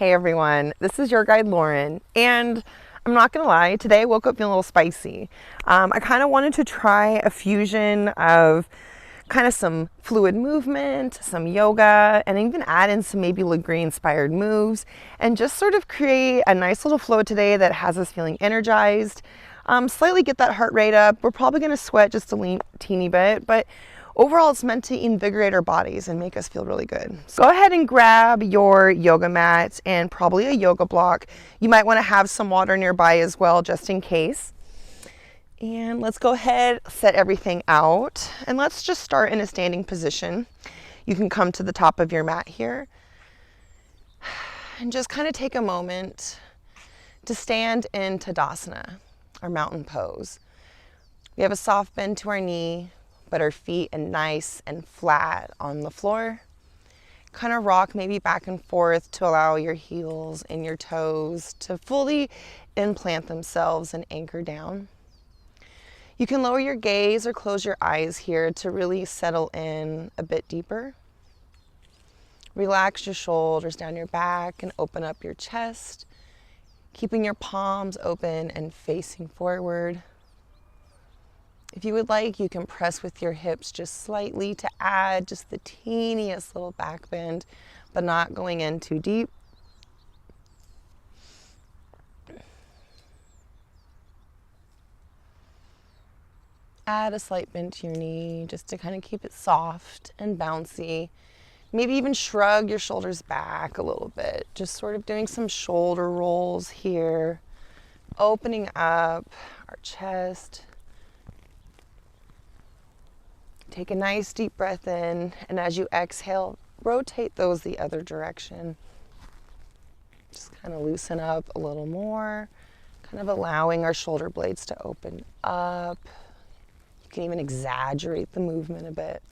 Hey everyone, this is your guide Lauren, and I'm not gonna lie, today I woke up feeling a little spicy. I kind of wanted to try a fusion of kind of some fluid movement, some yoga, and even add in some maybe Lagree-inspired moves, and just sort of create a nice little flow today that has us feeling energized. Slightly get that heart rate up. We're probably gonna sweat just a teeny bit, but overall, it's meant to invigorate our bodies and make us feel really good. So go ahead and grab your yoga mat and probably a yoga block. You might want to have some water nearby as well, just in case. And let's go ahead, set everything out, and let's just start in a standing position. You can come to the top of your mat here and just kind of take a moment to stand in Tadasana, our mountain pose. We have a soft bend to our knee, but our feet are nice and flat on the floor. Kind of rock maybe back and forth to allow your heels and your toes to fully implant themselves and anchor down. You can lower your gaze or close your eyes here to really settle in a bit deeper. Relax your shoulders down your back and open up your chest, keeping your palms open and facing forward. If you would like, you can press with your hips just slightly to add just the teeniest little back bend, but not going in too deep. Add a slight bend to your knee just to kind of keep it soft and bouncy. Maybe even shrug your shoulders back a little bit, just sort of doing some shoulder rolls here, opening up our chest. Take a nice deep breath in, and as you exhale, rotate those the other direction. Just kind of loosen up a little more, kind of allowing our shoulder blades to open up. You can even exaggerate the movement a bit.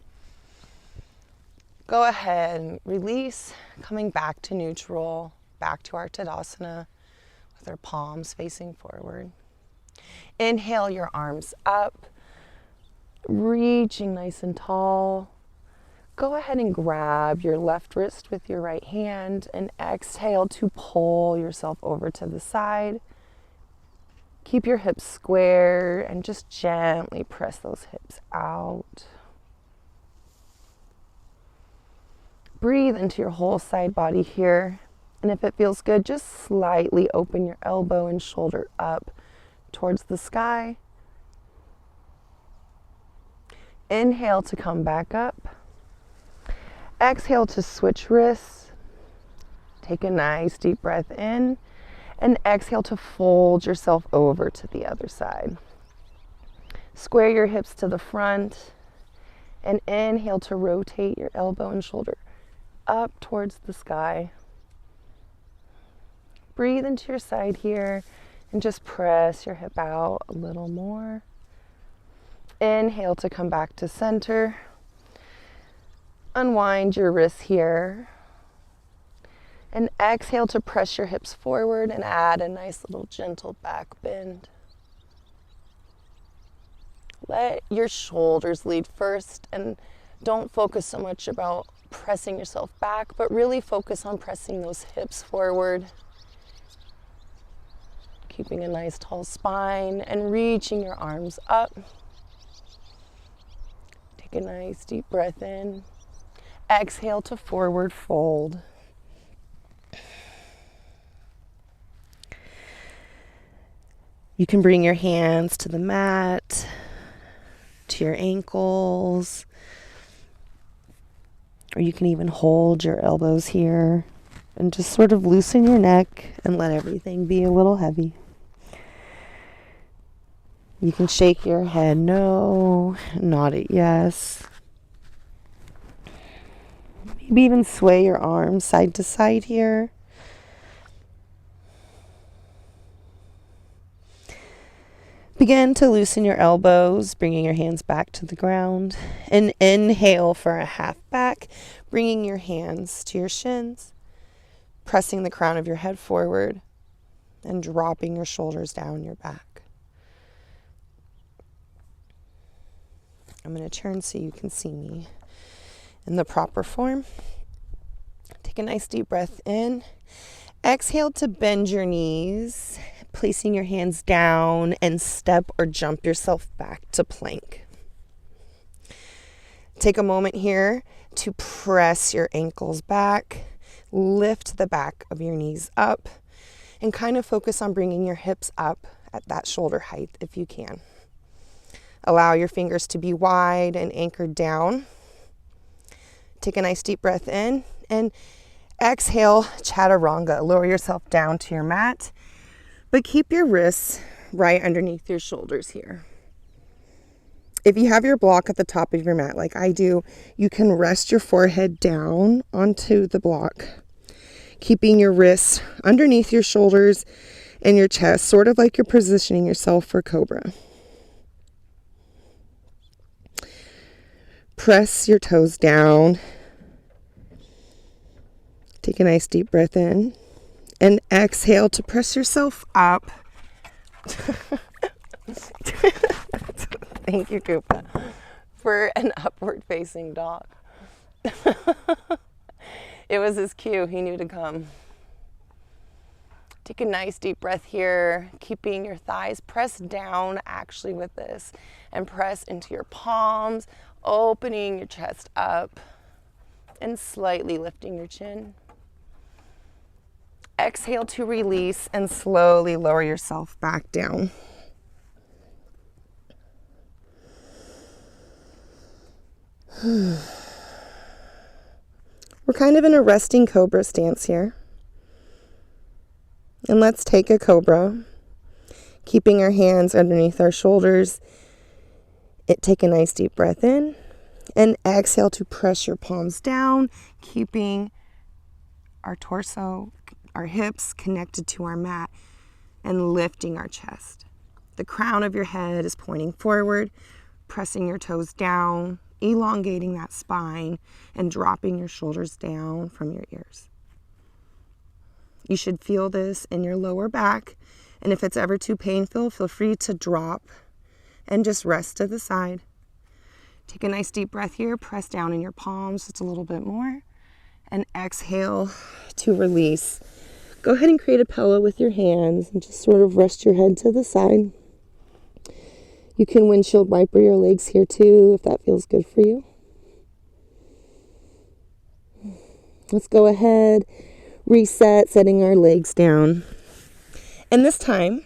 Go ahead and release, coming back to neutral, back to our Tadasana with our palms facing forward. Inhale your arms up, reaching nice and tall. Go ahead and grab your left wrist with your right hand and exhale to pull yourself over to the side. Keep your hips square and just gently press those hips out. Breathe into your whole side body here. And if it feels good, just slightly open your elbow and shoulder up towards the sky. Inhale to come back up. Exhale to switch wrists. Take a nice deep breath in and exhale to fold yourself over to the other side. Square your hips to the front and inhale to rotate your elbow and shoulder up towards the sky. Breathe into your side here and just press your hip out a little more. Inhale to come back to center. Unwind your wrists here. And exhale to press your hips forward and add a nice little gentle back bend. Let your shoulders lead first and don't focus so much about pressing yourself back, but really focus on pressing those hips forward. Keeping a nice tall spine and reaching your arms up. Take a nice deep breath in. Exhale to forward fold. You can bring your hands to the mat, to your ankles, or you can even hold your elbows here and just sort of loosen your neck and let everything be a little heavy. You can shake your head no, nod it yes. Maybe even sway your arms side to side here. Begin to loosen your elbows, bringing your hands back to the ground. And inhale for a half back, bringing your hands to your shins, pressing the crown of your head forward, and dropping your shoulders down your back. I'm going to turn so you can see me in the proper form. Take a nice deep breath in. Exhale to bend your knees, placing your hands down and step or jump yourself back to plank. Take a moment here to press your ankles back, lift the back of your knees up, and kind of focus on bringing your hips up at that shoulder height if you can. Allow your fingers to be wide and anchored down. Take a nice deep breath in and exhale, chaturanga. Lower yourself down to your mat, but keep your wrists right underneath your shoulders here. If you have your block at the top of your mat, like I do, you can rest your forehead down onto the block, keeping your wrists underneath your shoulders and your chest, sort of like you're positioning yourself for cobra. Press your toes down. Take a nice deep breath in and exhale to press yourself up. Thank you, Koopa, for an upward facing dog. It was his cue. He knew to come. Take a nice deep breath here, keeping your thighs pressed down actually with this, and press into your palms, opening your chest up and slightly lifting your chin. Exhale to release and slowly lower yourself back down. We're kind of in a resting cobra stance here. And let's take a cobra, keeping our hands underneath our shoulders. Take a nice deep breath in and exhale to press your palms down, keeping our torso, our hips connected to our mat and lifting our chest. The crown of your head is pointing forward, pressing your toes down, elongating that spine and dropping your shoulders down from your ears. You should feel this in your lower back, and if it's ever too painful, feel free to drop and just rest to the side. Take a nice deep breath here, press down in your palms just a little bit more, and exhale to release. Go ahead and create a pillow with your hands and just sort of rest your head to the side. You can windshield wiper your legs here too, if that feels good for you. Let's go ahead, reset, setting our legs down. And this time,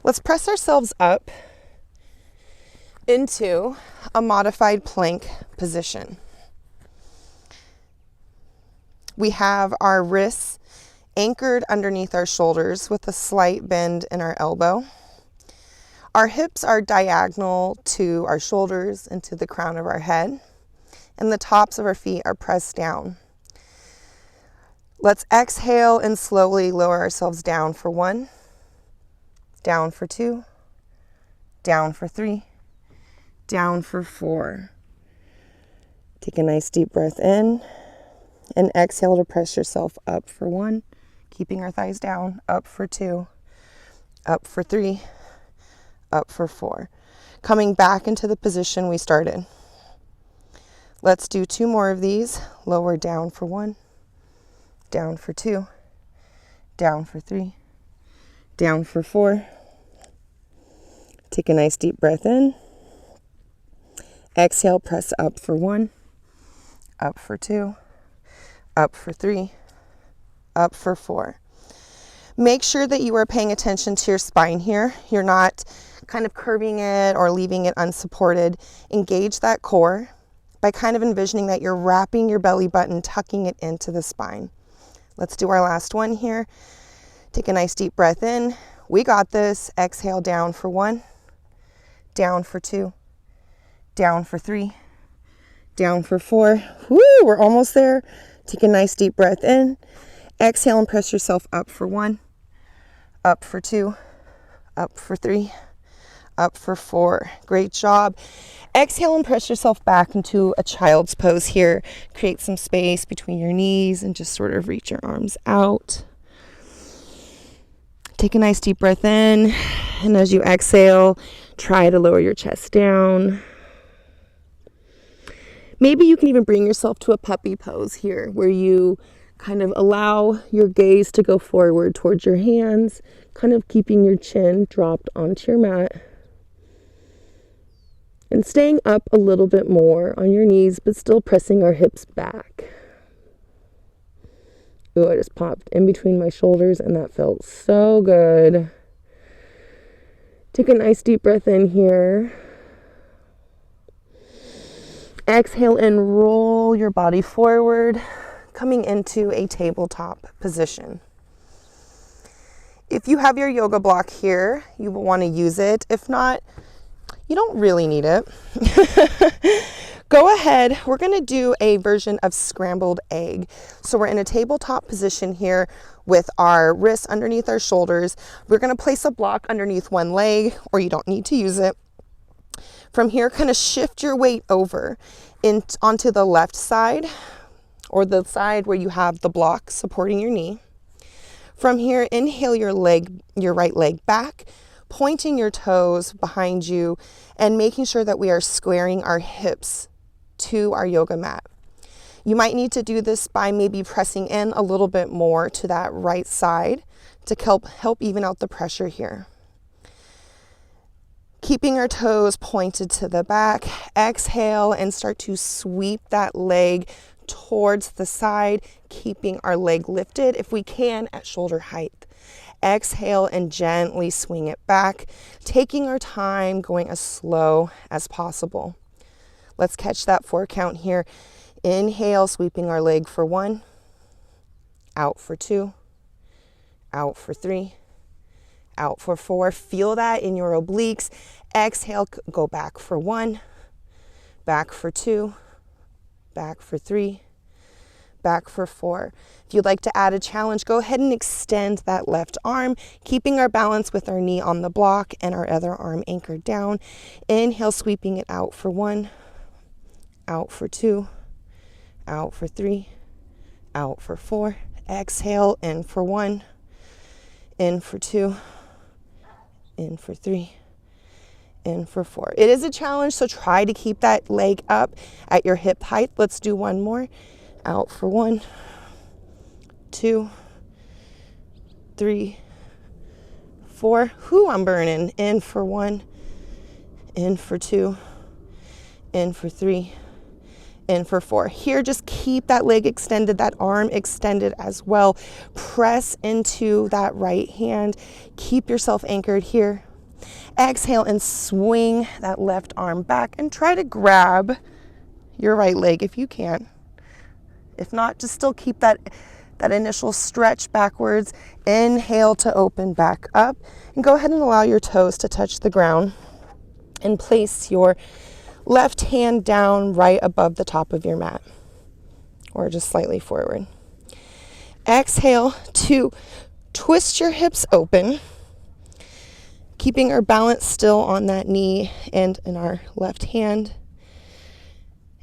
let's press ourselves up into a modified plank position. We have our wrists anchored underneath our shoulders with a slight bend in our elbow. Our hips are diagonal to our shoulders and to the crown of our head, and the tops of our feet are pressed down. Let's exhale and slowly lower ourselves down for 1, down for 2, down for 3, down for 4. Take a nice deep breath in and exhale to press yourself up for 1, keeping our thighs down, up for 2, up for 3, up for 4. Coming back into the position we started. Let's do 2 more of these. Lower down for 1, down for 2, down for 3, down for 4. Take a nice deep breath in. Exhale, press up for 1, up for 2, up for 3, up for 4. Make sure that you are paying attention to your spine here. You're not kind of curving it or leaving it unsupported. Engage that core by kind of envisioning that you're wrapping your belly button, tucking it into the spine. Let's do our last one here. Take a nice deep breath in. We got this. Exhale, down for 1, down for 2, down for 3, down for 4. Woo, we're almost there. Take a nice deep breath in. Exhale and press yourself up for 1, up for 2, up for 3, up for 4. Great job. Exhale and press yourself back into a child's pose here. Create some space between your knees and just sort of reach your arms out. Take a nice deep breath in, and as you exhale, try to lower your chest down. Maybe you can even bring yourself to a puppy pose here, where you Kind of allow your gaze to go forward towards your hands, kind of keeping your chin dropped onto your mat. And staying up a little bit more on your knees, but still pressing our hips back. Ooh, I just popped in between my shoulders and that felt so good. Take a nice deep breath in here. Exhale and roll your body forward, coming into a tabletop position. If you have your yoga block here, you will want to use it. If not, you don't really need it. Go ahead. We're going to do a version of scrambled egg. So we're in a tabletop position here with our wrists underneath our shoulders. We're going to place a block underneath one leg, or you don't need to use it. From here, kind of shift your weight over onto the left side, or the side where you have the block supporting your knee. From here, inhale your right leg back, pointing your toes behind you and making sure that we are squaring our hips to our yoga mat. You might need to do this by maybe pressing in a little bit more to that right side to help even out the pressure here. Keeping our toes pointed to the back, exhale and start to sweep that leg towards the side, keeping our leg lifted if we can at shoulder height. Exhale and gently swing it back, taking our time, going as slow as possible. Let's catch that 4 count here. Inhale, sweeping our leg for 1, out for 2, out for 3, out for 4. Feel that in your obliques. Exhale, go back for 1, back for 2, back for 3, back for 4. If you'd like to add a challenge, go ahead and extend that left arm, keeping our balance with our knee on the block and our other arm anchored down. Inhale, sweeping it out for 1, out for 2, out for 3, out for 4. Exhale, in for 1, in for 2, in for 3, in for 4. It is a challenge, so try to keep that leg up at your hip height. Let's do one more. Out for 1, 2, 3, 4. I'm burning. In for 1, in for 2, in for 3, in for 4. Here, just keep that leg extended, that arm extended as well. Press into that right hand. Keep yourself anchored here. Exhale and swing that left arm back and try to grab your right leg if you can. If not, just still keep that initial stretch backwards. Inhale to open back up and go ahead and allow your toes to touch the ground and place your left hand down right above the top of your mat or just slightly forward. Exhale to twist your hips open, keeping our balance still on that knee and in our left hand.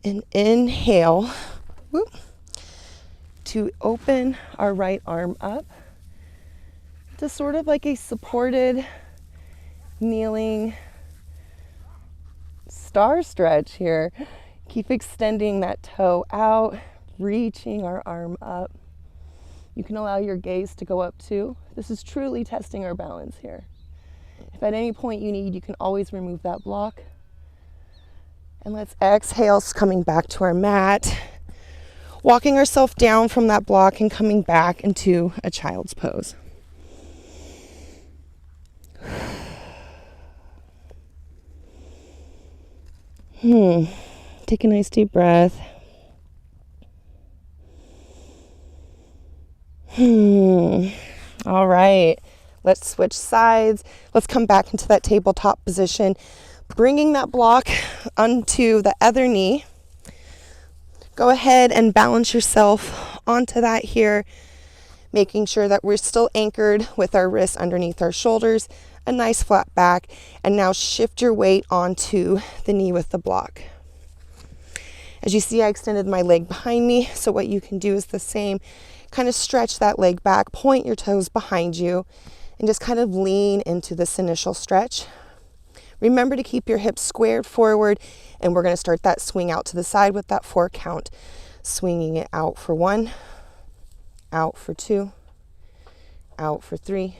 And inhale to open our right arm up to sort of like a supported kneeling star stretch here. Keep extending that toe out, reaching our arm up. You can allow your gaze to go up too. This is truly testing our balance here. If at any point you need, you can always remove that block. And let's exhale, coming back to our mat, walking ourselves down from that block and coming back into a child's pose. Take a nice deep breath. All right, let's switch sides. Let's come back into that tabletop position, bringing that block onto the other knee. Go ahead and balance yourself onto that here, making sure that we're still anchored with our wrists underneath our shoulders, a nice flat back, and now shift your weight onto the knee with the block. As you see, I extended my leg behind me, so what you can do is the same. Kind of stretch that leg back, point your toes behind you, and just kind of lean into this initial stretch. Remember to keep your hips squared forward, and we're going to start that swing out to the side with that 4 count. Swinging it out for 1, out for 2, out for 3,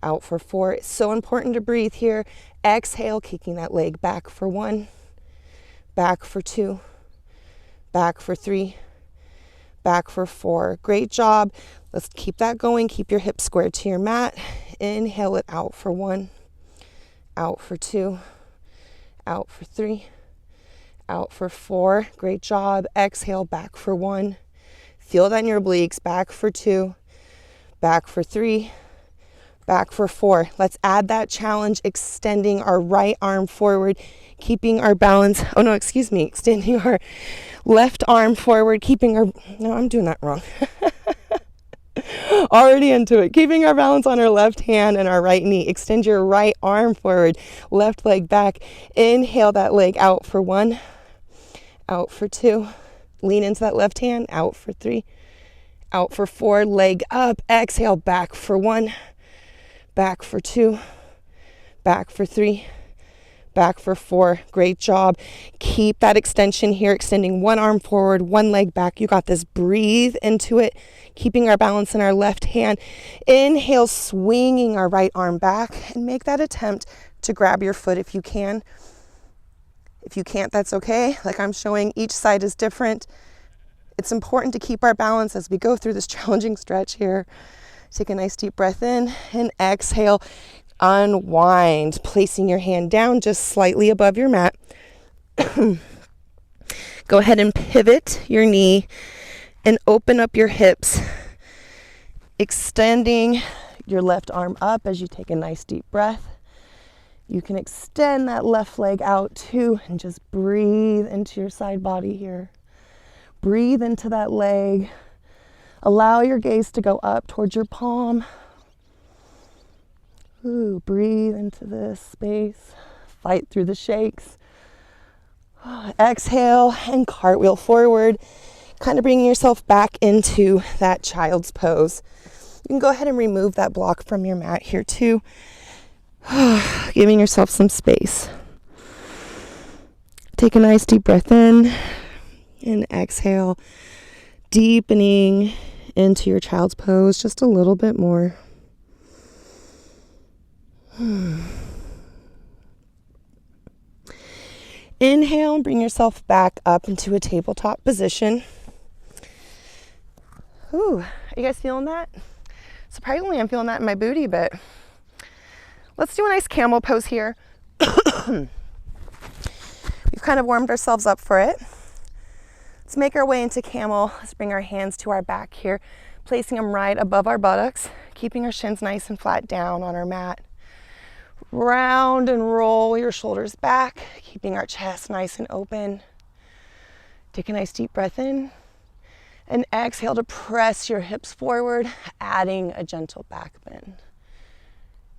out for 4. It's so important to breathe here. Exhale, kicking that leg back for 1, back for 2, back for 3, back for 4. Great job. Let's keep that going. Keep your hips squared to your mat. Inhale it out for 1, out for 2, out for 3, out for 4. Great job. Exhale, back for 1. Feel that in your obliques. Back for 2, back for 3, back for 4. Let's add that challenge, extending our right arm forward, keeping our balance. Oh no, excuse me. Extending our left arm forward, keeping our, no, I'm doing that wrong. Already into it. Keeping our balance on our left hand and our right knee. Extend your right arm forward, left leg back. Inhale that leg out for 1, out for 2. Lean into that left hand, out for 3, out for 4. Leg up. Exhale, back for 1, back for 2, back for 3, back for 4. Great job. Keep that extension here, extending one arm forward, one leg back. You got this. Breathe into it, keeping our balance in our left hand. Inhale, swinging our right arm back, and make that attempt to grab your foot if you can. If you can't, that's okay. Like I'm showing, each side is different. It's important to keep our balance as we go through this challenging stretch here. Take a nice deep breath in and exhale. Unwind, placing your hand down just slightly above your mat. Go ahead and pivot your knee and open up your hips, extending your left arm up as you take a nice deep breath. You can extend that left leg out too and just breathe into your side body here. Breathe into that leg. Allow your gaze to go up towards your palm. Ooh, breathe into this space. Fight through the shakes. Exhale and cartwheel forward. Kind of bringing yourself back into that child's pose. You can go ahead and remove that block from your mat here too. Giving yourself some space. Take a nice deep breath in and exhale, deepening into your child's pose just a little bit more. Inhale and bring yourself back up into a tabletop position. Ooh, are you guys feeling that? Surprisingly, I'm feeling that in my booty, but let's do a nice camel pose here. We've kind of warmed ourselves up for it. Let's make our way into camel. Let's bring our hands to our back here, placing them right above our buttocks, keeping our shins nice and flat down on our mat. Round and roll your shoulders back, keeping our chest nice and open. Take a nice deep breath in and exhale to press your hips forward, adding a gentle back bend.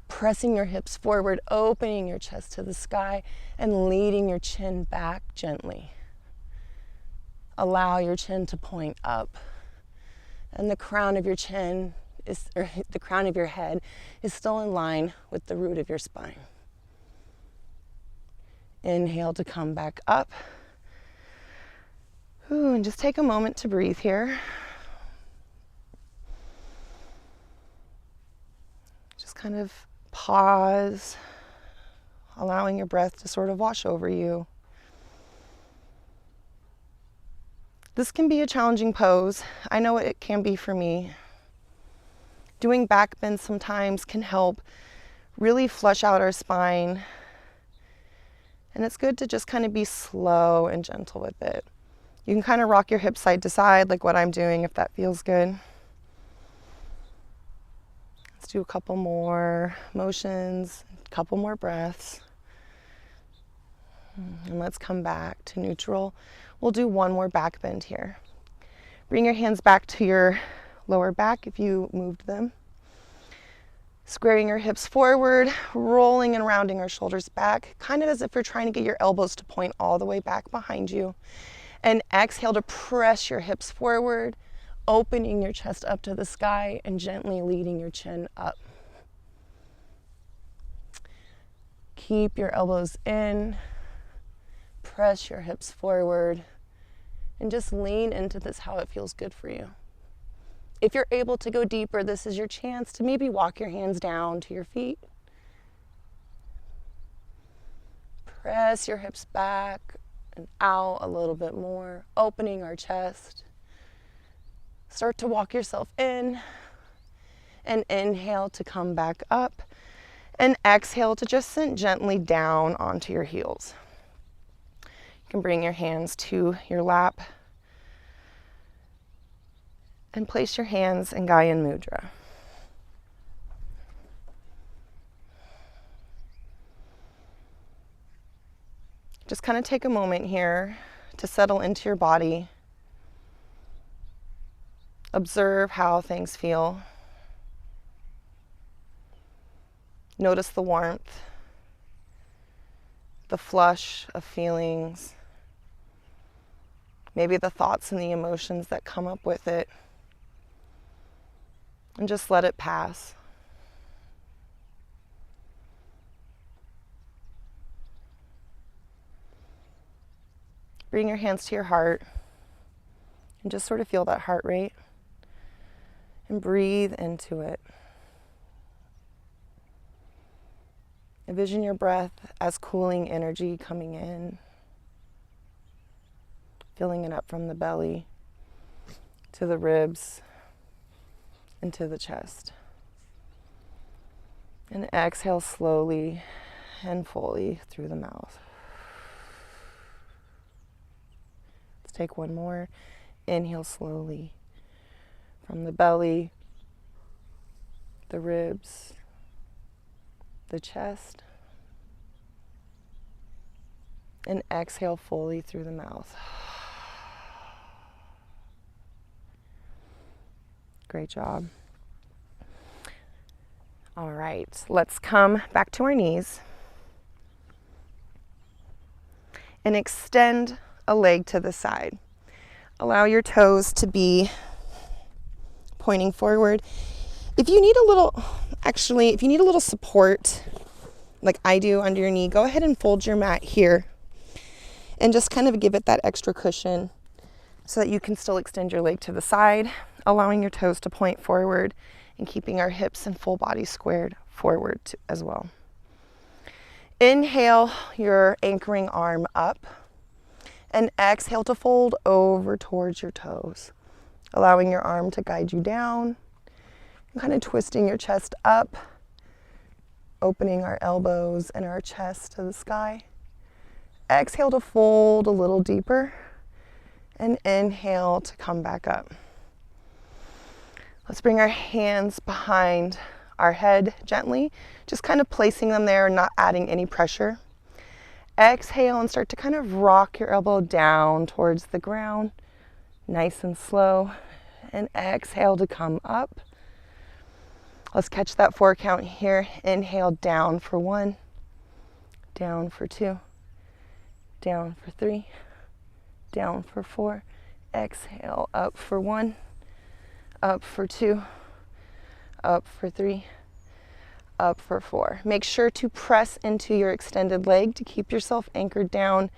Pressing your hips forward, opening your chest to the sky, and leading your chin back gently. Allow your chin to point up, and the crown of your chin the crown of your head is still in line with the root of your spine. Inhale to come back up. Ooh, and just take a moment to breathe here. Just kind of pause, allowing your breath to sort of wash over you. This can be a challenging pose. I know it can be for me. Doing back bends sometimes can help really flush out our spine. And it's good to just kind of be slow and gentle with it. You can kind of rock your hips side to side like what I'm doing if that feels good. Let's do a couple more motions, a couple more breaths. And let's come back to neutral. We'll do one more back bend here. Bring your hands back to your lower back if you moved them. Squaring your hips forward, rolling and rounding our shoulders back, kind of as if you're trying to get your elbows to point all the way back behind you. And exhale to press your hips forward, opening your chest up to the sky and gently leading your chin up. Keep your elbows in, press your hips forward, and just lean into this how it feels good for you. If you're able to go deeper, this is your chance to maybe walk your hands down to your feet. Press your hips back and out a little bit more, opening our chest. Start to walk yourself in, and inhale to come back up, and exhale to just sink gently down onto your heels. You can bring your hands to your lap and place your hands in Gyan Mudra. Just kind of take a moment here to settle into your body. Observe how things feel. Notice the warmth, the flush of feelings, maybe the thoughts and the emotions that come up with it, and just let it pass. Bring your hands to your heart and just sort of feel that heart rate and breathe into it. Envision your breath as cooling energy coming in, filling it up from the belly to the ribs and to the chest. And exhale slowly and fully through the mouth. Let's take one more. Inhale slowly from the belly, the ribs, the chest, and exhale fully through the mouth. Great job. All right, let's come back to our knees and extend a leg to the side. Allow your toes to be pointing forward. If you need a little support, like I do under your knee, go ahead and fold your mat here and just kind of give it that extra cushion so that you can still extend your leg to the side, allowing your toes to point forward and keeping our hips and full body squared forward as well. Inhale your anchoring arm up, and exhale to fold over towards your toes, allowing your arm to guide you down, and kind of twisting your chest up, opening our elbows and our chest to the sky. Exhale to fold a little deeper, and inhale to come back up. Let's bring our hands behind our head gently, just kind of placing them there, not adding any pressure. Exhale and start to kind of rock your elbow down towards the ground, nice and slow, and exhale to come up. Let's catch that 4 count here. Inhale down for 1, down for 2, down for 3, down for 4. Exhale up for 1, up for 2, up for 3, up for 4. Make sure to press into your extended leg to keep yourself anchored down.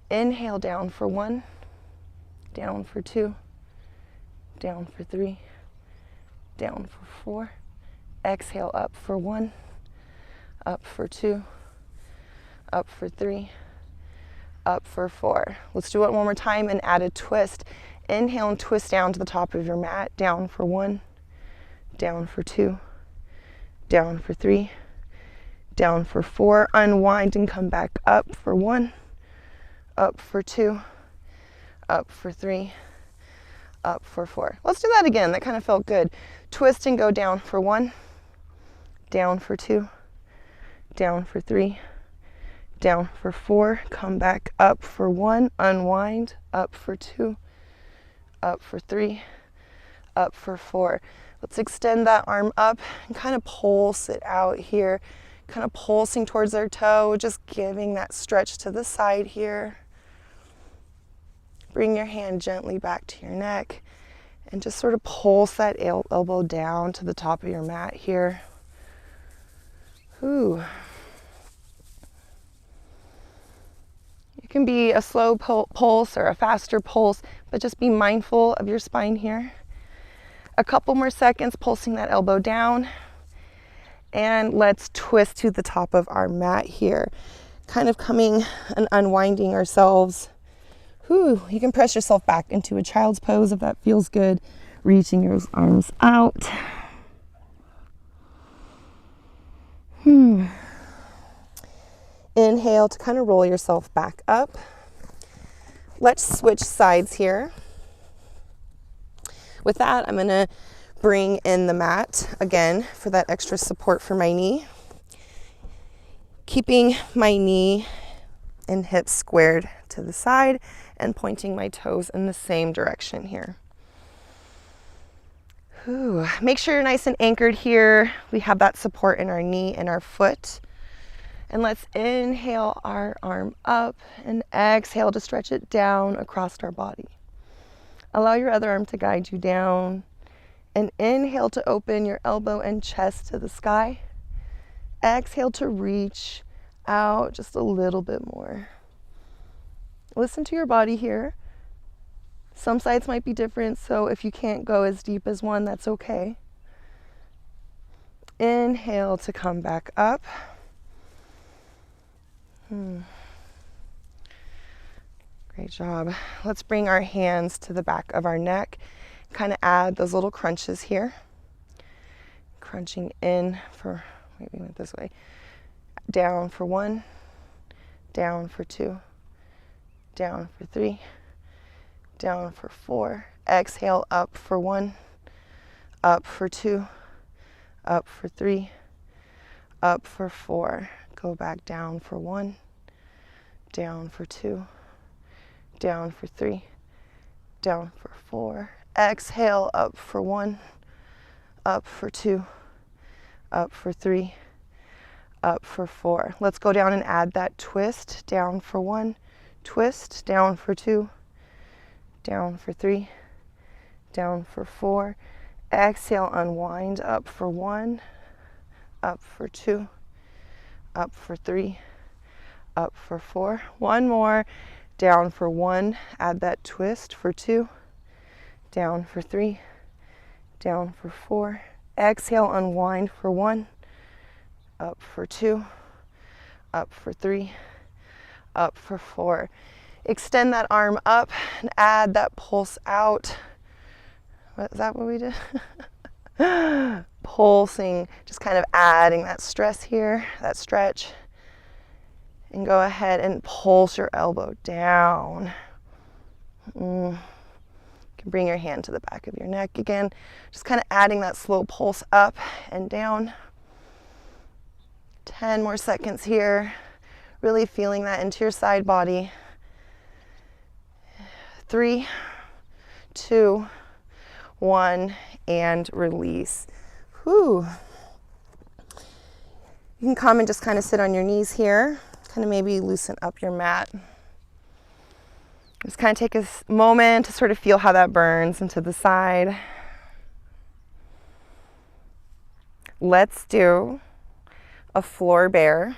Inhale down for 1, down for 2, down for 3, down for 4. Exhale up for 1, up for 2, up for 3, up for 4. Let's do it one more time and add a twist. Inhale and twist down to the top of your mat. Down for 1, down for 2, down for 3, down for 4. Unwind and come back up for 1, up for 2, up for 3, up for 4. Let's do that again. That kind of felt good. Twist and go down for 1, down for 2, down for 3, down for 4. Come back up for 1, unwind, up for 2, up for 3, up for 4. Let's extend that arm up and kind of pulse it out here, kind of pulsing towards our toe, just giving that stretch to the side here. Bring your hand gently back to your neck and just sort of pulse that elbow down to the top of your mat here. Ooh. It can be a slow pulse or a faster pulse, but just be mindful of your spine here. A couple more seconds, pulsing that elbow down. And let's twist to the top of our mat here. Kind of coming and unwinding ourselves. Whew, you can press yourself back into a child's pose if that feels good. Reaching your arms out. Inhale to kind of roll yourself back up. Let's switch sides here. With that, I'm going to bring in the mat again for that extra support for my knee. Keeping my knee and hips squared to the side and pointing my toes in the same direction here. Whew. Make sure you're nice and anchored here. We have that support in our knee and our foot. And let's inhale our arm up and exhale to stretch it down across our body. Allow your other arm to guide you down. And inhale to open your elbow and chest to the sky. Exhale to reach out just a little bit more. Listen to your body here. Some sides might be different, so if you can't go as deep as one, that's okay. Inhale to come back up. Great job. Let's bring our hands to the back of our neck. Kind of add those little crunches here. Crunching in for, maybe we went this way. Down for 1, down for 2, down for 3, down for 4. Exhale up for 1, up for 2, up for 3, up for 4. Go back down for 1, down for 2, down for 3, down for 4. Exhale up for 1, up for 2, up for 3, up for 4. Let's go down and add that twist. Down for 1, twist, down for 2, down for 3, down for 4. Exhale, unwind, up for 1, up for 2, up for 3, up for 4. One more. Down for 1, add that twist for 2, down for 3, down for 4. Exhale, unwind for 1, up for 2, up for 3, up for 4. Extend that arm up and add that pulse out. Is that what we did? Pulsing, just kind of adding that stress here, that stretch. And go ahead and pulse your elbow down. You can bring your hand to the back of your neck again. Just kind of adding that slow pulse up and down. 10 more seconds here. Really feeling that into your side body. 3, 2, 1, and release. Whew. You can come and just kind of sit on your knees here. Kind of maybe loosen up your mat. Just kind of take a moment to sort of feel how that burns into the side. Let's do a floor bear.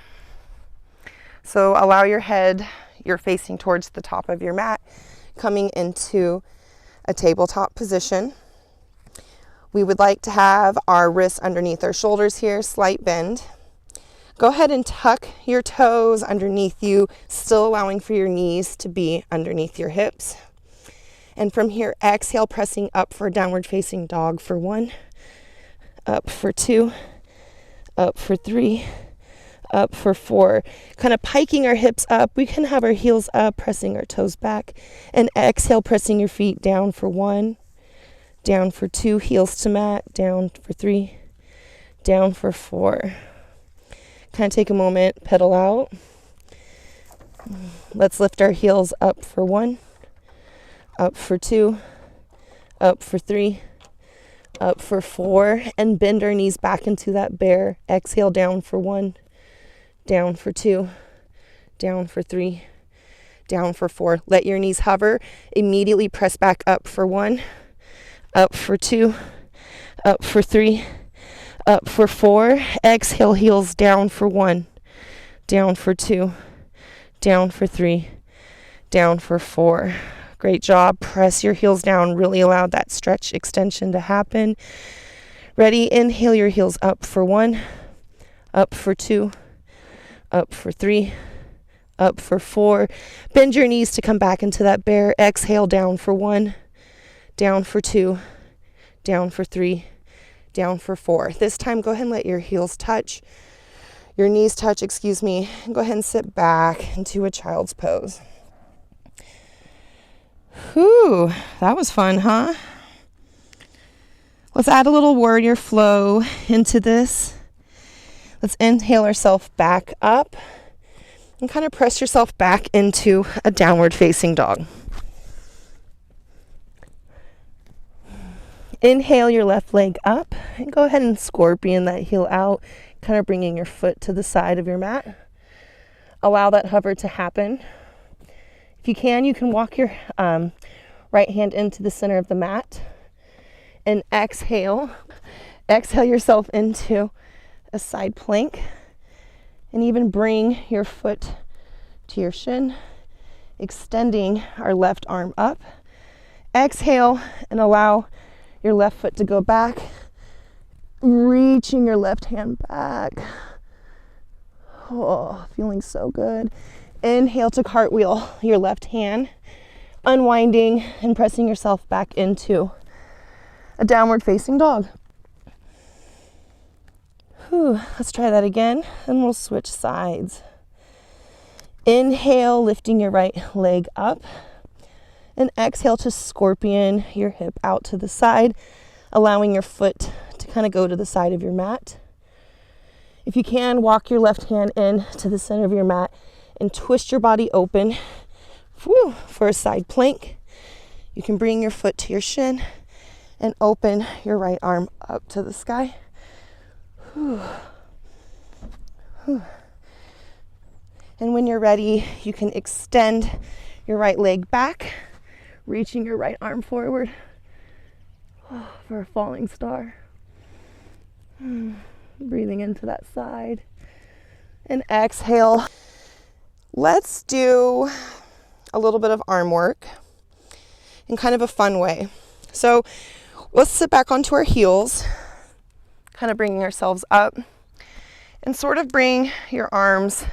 So allow your head, you're facing towards the top of your mat, coming into a tabletop position. We would like to have our wrists underneath our shoulders here, slight bend. Go ahead and tuck your toes underneath you, still allowing for your knees to be underneath your hips. And from here, exhale, pressing up for downward facing dog for 1, up for 2, up for 3, up for 4. Kind of piking our hips up. We can have our heels up, pressing our toes back. And exhale, pressing your feet down for 1, down for 2, heels to mat, down for 3, down for 4. Kind of take a moment, pedal out. Let's lift our heels up for 1, up for 2, up for 3, up for 4, and bend our knees back into that bear. Exhale, down for 1, down for 2, down for 3, down for 4. Let your knees hover. Immediately press back up for 1, up for 2, up for 3, up for 4. Exhale, heels down for 1, down for 2, down for 3, down for 4. Great job. Press your heels down. Really allow that stretch extension to happen. Ready? Inhale your heels up for 1, up for 2, up for 3, up for 4. Bend your knees to come back into that bear. Exhale, down for 1, down for 2, down for 3, down for 4. This time, go ahead and let your heels touch. Your knees touch, excuse me. Go ahead and sit back into a child's pose. Whew, that was fun, huh? Let's add a little warrior flow into this. Let's inhale ourselves back up and kind of press yourself back into a downward facing dog. Inhale your left leg up and go ahead and scorpion that heel out, kind of bringing your foot to the side of your mat. Allow that hover to happen. If you can walk your right hand into the center of the mat and exhale yourself into a side plank, and even bring your foot to your shin, extending our left arm up. Exhale and allow your left foot to go back, reaching your left hand back. Oh, feeling so good. Inhale to cartwheel your left hand, unwinding and pressing yourself back into a downward facing dog. Let's try that again, and we'll switch sides. Inhale, lifting your right leg up, and exhale to scorpion your hip out to the side, allowing your foot to kind of go to the side of your mat. If you can, walk your left hand in to the center of your mat and twist your body open for a side plank. You can bring your foot to your shin and open your right arm up to the sky. And when you're ready, you can extend your right leg back, reaching your right arm forward for a falling star. Breathing into that side. And exhale. Let's do a little bit of arm work in kind of a fun way. So let's sit back onto our heels, kind of bringing ourselves up, and sort of bring your arms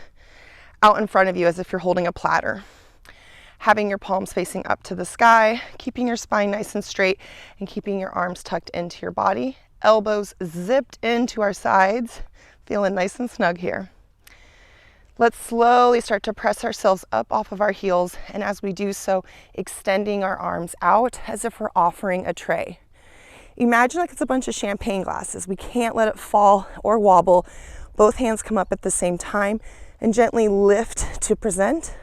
out in front of you as if you're holding a platter. Having your palms facing up to the sky, keeping your spine nice and straight, and keeping your arms tucked into your body. Elbows zipped into our sides, feeling nice and snug here. Let's slowly start to press ourselves up off of our heels, and as we do so, extending our arms out as if we're offering a tray. Imagine like it's a bunch of champagne glasses. We can't let it fall or wobble. Both hands come up at the same time, and gently lift to present.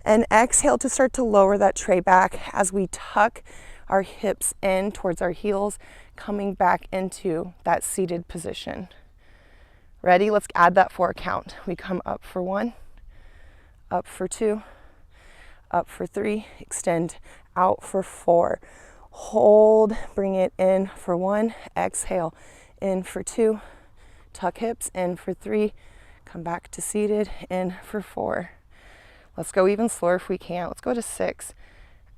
And exhale to start to lower that tray back as we tuck our hips in towards our heels, coming back into that seated position. Ready? Let's add that 4 count. We come up for 1, up for 2, up for 3, extend out for 4. Hold, bring it in for 1, exhale, in for 2, tuck hips, in for 3, come back to seated, in for 4. Let's go even slower if we can. Let's go to 6,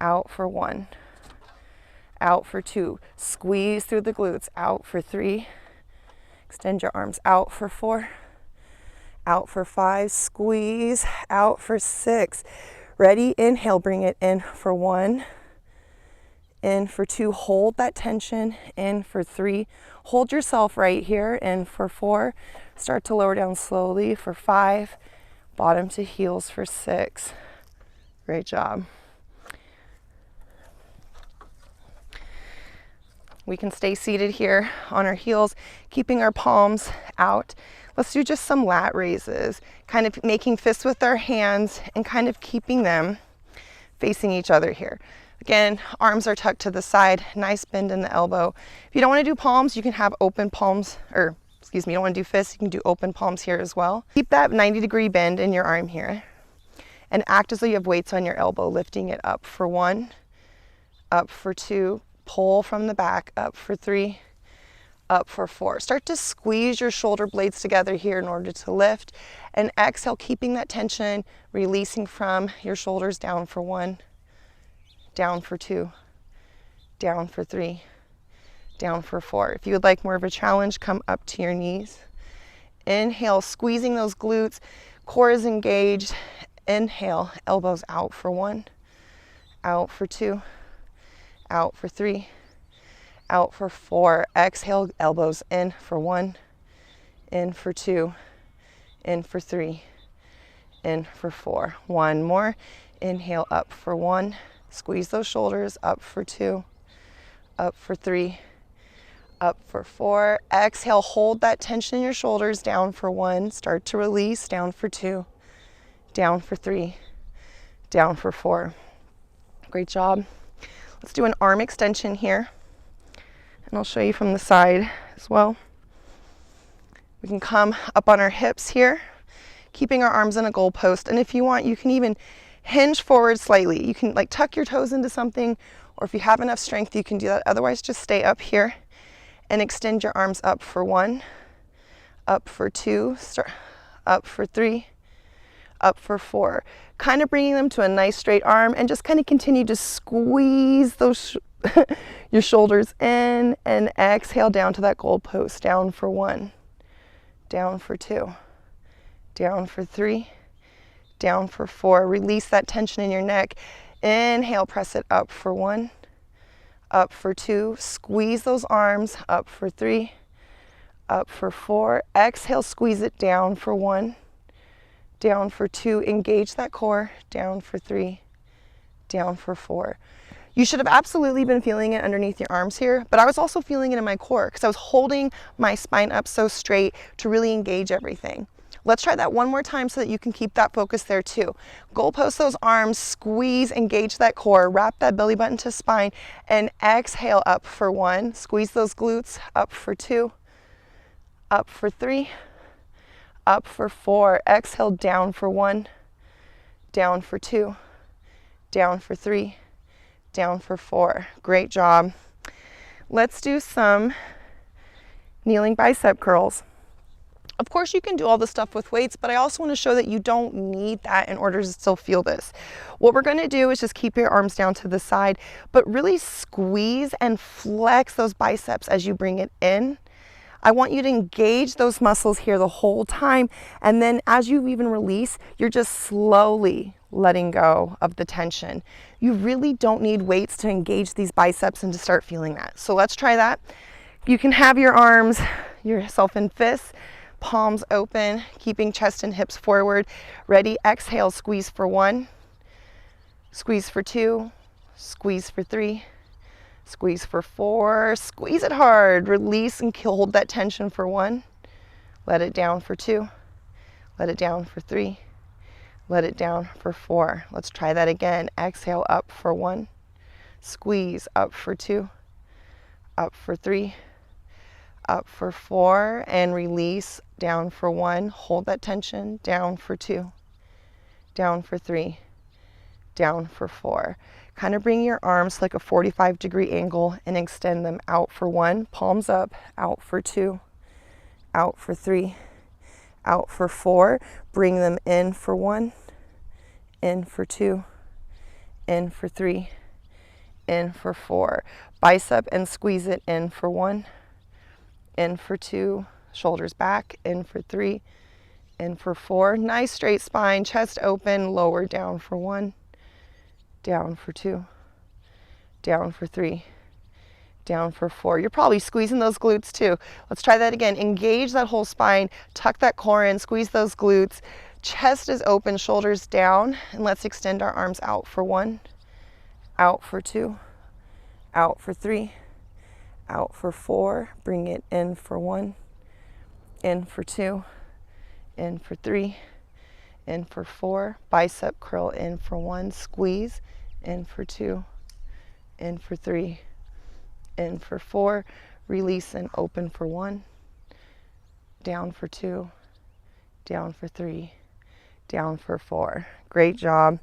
out for 1, out for 2, squeeze through the glutes, out for 3, extend your arms out for 4, out for 5, squeeze, out for 6. Ready? Inhale, bring it in for 1, in for 2, hold that tension, in for 3, hold yourself right here, in for 4, start to lower down slowly for 5, bottom to heels for 6. Great job. We can stay seated here on our heels, keeping our palms out. Let's do just some lat raises, kind of making fists with our hands and kind of keeping them facing each other here. Again, arms are tucked to the side, nice bend in the elbow. If you don't want to do palms, you can have open palms, or excuse me, you don't want to do fists, you can do open palms here as well. Keep that 90-degree bend in your arm here and act as though you have weights on your elbow, lifting it up for 1, up for 2, pull from the back, up for 3, up for 4. Start to squeeze your shoulder blades together here in order to lift, and exhale, keeping that tension, releasing from your shoulders, down for 1, down for 2, down for 3, down for 4. If you would like more of a challenge, come up to your knees. Inhale, squeezing those glutes, core is engaged. Inhale, elbows out for 1, out for 2, out for 3, out for 4. Exhale, elbows in for 1, in for 2, in for 3, in for 4. One more. Inhale, up for 1. Squeeze those shoulders, up for 2, up for 3, up for 4. Exhale, hold that tension in your shoulders, down for 1. Start to release, down for 2, down for 3, down for 4. Great job. Let's do an arm extension here. And I'll show you from the side as well. We can come up on our hips here, keeping our arms in a goal post. And if you want, you can even hinge forward slightly. You can like tuck your toes into something, or if you have enough strength, you can do that. Otherwise, just stay up here and extend your arms up for 1, up for 2, up for 3, up for 4. Kind of bringing them to a nice straight arm, and just kind of continue to squeeze those your shoulders in, and exhale down to that goal post. Down for 1, down for 2, down for 3, down for 4. Release that tension in your neck. Inhale, press it up for 1, up for 2. Squeeze those arms, up for 3, up for 4. Exhale, squeeze it down for 1, down for 2. Engage that core, down for 3, down for 4. You should have absolutely been feeling it underneath your arms here, but I was also feeling it in my core because I was holding my spine up so straight to really engage everything. Let's try that one more time so that you can keep that focus there too. Goal post those arms, squeeze, engage that core, wrap that belly button to spine, and exhale up for 1. Squeeze those glutes, up for 2, up for 3, up for 4. Exhale, down for 1, down for 2, down for 3, down for 4. Great job. Let's do some kneeling bicep curls. Of course, you can do all this stuff with weights, but I also want to show that you don't need that in order to still feel this. What we're going to do is just keep your arms down to the side, but really squeeze and flex those biceps as you bring it in. I want you to engage those muscles here the whole time, and then as you even release, you're just slowly letting go of the tension. You really don't need weights to engage these biceps and to start feeling that. So let's try that. You can have your arms, yourself in fists, palms open, keeping chest and hips forward. Ready? Exhale, squeeze for 1, squeeze for 2, squeeze for 3, squeeze for 4, squeeze it hard, release and hold that tension for 1, let it down for 2, let it down for 3, let it down for 4. Let's try that again. Exhale, up for 1, squeeze, up for 2, up for 3, up for 4, and release, down for 1, hold that tension, down for 2, down for 3, down for 4. Kind of bring your arms like a 45-degree angle and extend them out for 1, palms up, out for 2, out for 3, out for 4. Bring them in for 1, in for 2, in for 3, in for 4. Bicep and squeeze it in for 1, in for 2, shoulders back, in for 3, in for 4. Nice straight spine, chest open, lower, down for 1, down for 2, down for 3, down for 4. You're probably squeezing those glutes too. Let's try that again. Engage that whole spine, tuck that core in, squeeze those glutes. Chest is open, shoulders down, and let's extend our arms out for 1, out for 2, out for 3, out for 4. Bring it in for 1, in for 2, in for 3, in for 4. Bicep curl in for 1, squeeze, in for 2, in for 3, in for 4. Release and open for 1, down for 2, down for 3, down for 4. Great job.